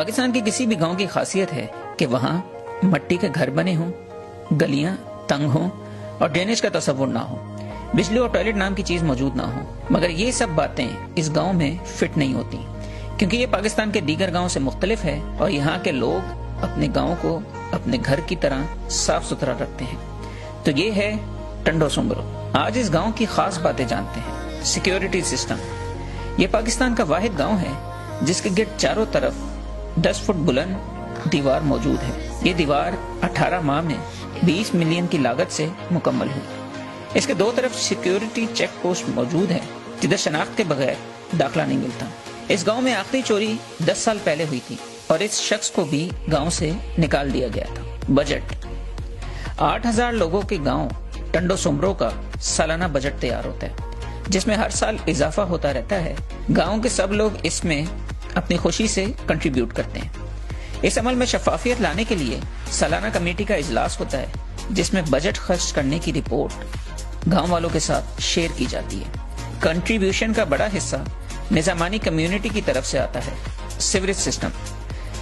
پاکستان کے کسی بھی گاؤں کی خاصیت ہے کہ وہاں مٹی کے گھر بنے ہوں، گلیاں تنگ ہوں اور ڈرینیج کا تصور نہ ہو، بجلی اور ٹوائلٹ نام کی چیز موجود نہ ہو۔ مگر یہ سب باتیں اس گاؤں میں فٹ نہیں ہوتی، کیونکہ یہ پاکستان کے دیگر گاؤں سے مختلف ہے اور یہاں کے لوگ اپنے گاؤں کو اپنے گھر کی طرح صاف ستھرا رکھتے ہیں۔ تو یہ ہے ٹنڈو سمرو۔ آج اس گاؤں کی خاص باتیں جانتے ہیں۔ Security system. یہ پاکستان کا واحد گاؤں ہے جس کے گرد چاروں طرف 10 فٹ بلند دیوار موجود ہے۔ یہ دیوار 18 ماہ میں 20 ملین کی لاگت سے مکمل ہوئی۔ اس کے دو طرف سیکیورٹی چیک پوسٹ موجود ہے جدھر شناخت کے بغیر داخلہ نہیں ملتا۔ اس گاؤں میں آخری چوری 10 سال پہلے ہوئی تھی اور اس شخص کو بھی گاؤں سے نکال دیا گیا تھا۔ بجٹ۔ 8000 لوگوں کے گاؤں ٹنڈو سمرو کا سالانہ بجٹ تیار ہوتا ہے جس میں ہر سال اضافہ ہوتا رہتا ہے۔ گاؤں کے سب لوگ اس میں اپنی خوشی سے کنٹریبیوٹ کرتے ہیں۔ اس عمل میں شفافیت لانے کے لیے سالانہ کمیٹی کا اجلاس ہوتا ہے جس میں بجٹ خرچ کرنے کی رپورٹ گاؤں والوں کے ساتھ شیئر کی جاتی ہے۔ کنٹریبیوشن کا بڑا حصہ نظامانی کمیونٹی کی طرف سے آتا ہے۔ Sewerage system.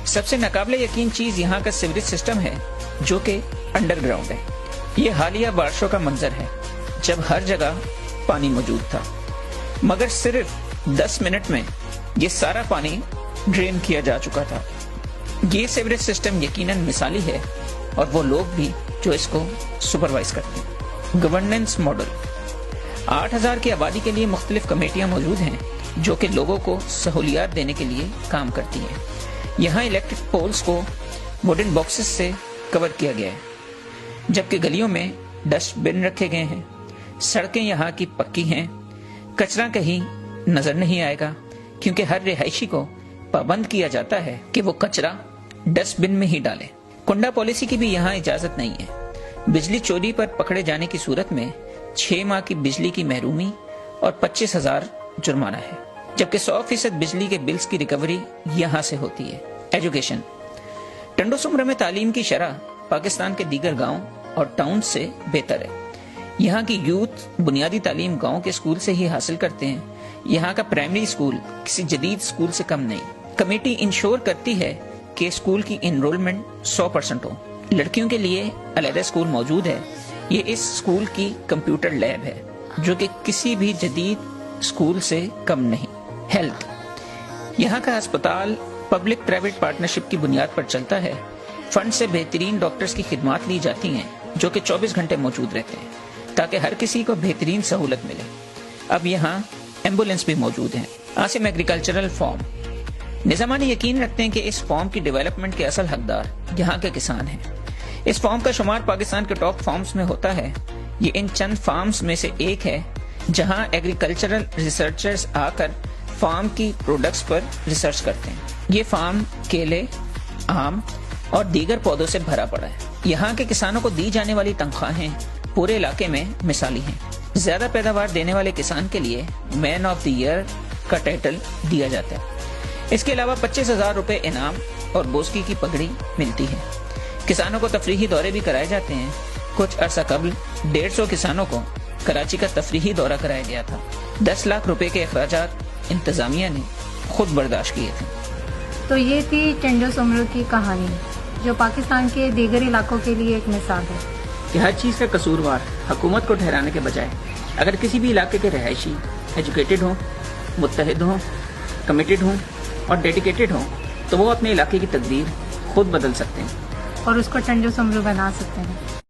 سب سے ناقابل یقین چیز یہاں کا سیوریج سسٹم ہے جو کہ انڈر گراؤنڈ ہے۔ یہ حالیہ بارشوں کا منظر ہے جب ہر جگہ پانی موجود تھا، مگر صرف 10 منٹ میں یہ سارا پانی ڈرین کیا جا چکا تھا۔ یہ سیوریج سسٹم یقیناً مثالی ہے اور وہ لوگ بھی جو اس کو سپروائز کرتے ہیں۔ Governance model. 8000 کی آبادی کے لیے مختلف کمیٹیاں موجود ہیں جو کہ لوگوں کو سہولیات دینے کے لیے کام کرتی ہیں۔ یہاں الیکٹرک پولز کو ووڈن باکسز سے کور کیا گیا ہے جبکہ گلیوں میں ڈسٹ بن رکھے گئے ہیں۔ سڑکیں یہاں کی پکی ہیں۔ کچرا کہیں نظر نہیں آئے گا کیونکہ ہر رہائشی کو پابند کیا جاتا ہے کہ وہ کچرا ڈسٹ بن میں ہی ڈالے۔ کنڈا پالیسی کی بھی یہاں اجازت نہیں ہے۔ بجلی چوری پر پکڑے جانے کی صورت میں 6 ماہ کی بجلی کی محرومی اور 25,000 جرمانہ ہے، جبکہ 100% بجلی کے بلز کی ریکوری یہاں سے ہوتی ہے۔ ایجوکیشن۔ ٹنڈو سمرو میں تعلیم کی شرح پاکستان کے دیگر گاؤں اور ٹاؤن سے بہتر ہے۔ یہاں کی یوتھ بنیادی تعلیم گاؤں کے اسکول سے ہی حاصل کرتے ہیں۔ یہاں کا پرائمری اسکول کسی جدید اسکول سے کم نہیں۔ کمیٹی انشور کرتی ہے کہ اسکول کی انرولمنٹ 100% ہو۔ لڑکیوں کے لیے علیحدہ اسکول موجود ہے۔ یہ اس اسکول کی کمپیوٹر لیب ہے جو کہ کسی بھی جدید اسکول سے کم نہیں۔ ہیلتھ۔ یہاں کا ہسپتال پبلک پرائیویٹ پارٹنرشپ کی بنیاد پر چلتا ہے۔ فنڈ سے بہترین ڈاکٹرز کی خدمات لی جاتی ہیں جو کہ 24 گھنٹے موجود رہتے ہیں تاکہ ہر کسی کو بہترین سہولت ملے۔ اب یہاں ایمبولینس بھی موجود ہیں۔ Asim agricultural form. نظامانی یقین رکھتے ہیں کہ اس فارم کی ڈیولپمنٹ کے اصل حقدار یہاں کے کسان ہیں۔ اس فارم کا شمار پاکستان کے ٹاپ فارمز میں ہوتا ہے۔ یہ ان چند فارمز میں سے ایک ہے جہاں ایگریکلچرل ریسرچرز آ کر فارم کی پروڈکٹس پر ریسرچ کرتے ہیں۔ یہ فارم کیلے، آم اور دیگر پودوں سے بھرا پڑا ہے۔ یہاں کے کسانوں کو دی جانے والی تنخواہیں پورے علاقے میں مثالی ہیں۔ زیادہ پیداوار دینے والے کسان کے لیے مین آف دی ایئر کا ٹائٹل دیا جاتا ہے۔ اس کے علاوہ 25,000 روپے انعام اور بوسکی کی پگڑی ملتی ہے۔ کسانوں کو تفریحی دورے بھی کرائے جاتے ہیں۔ کچھ عرصہ قبل 150 کسانوں کو کراچی کا تفریحی دورہ کرایا گیا تھا۔ 10 لاکھ روپے کے اخراجات انتظامیہ نے خود برداشت کیے تھے۔ تو یہ تھی ٹنڈو سمرو کی کہانی جو پاکستان کے دیگر علاقوں کے لیے ایک مثال ہے کہ ہر چیز کا قصوروار حکومت کو ٹھہرانے کے بجائے اگر کسی بھی علاقے کے رہائشی ایجوکیٹڈ ہوں، متحد ہوں، کمیٹڈ ہوں اور ڈیڈیکیٹڈ ہوں تو وہ اپنے علاقے کی تقدیر خود بدل سکتے ہیں اور اس کو ٹنڈو سمرو بنا سکتے ہیں۔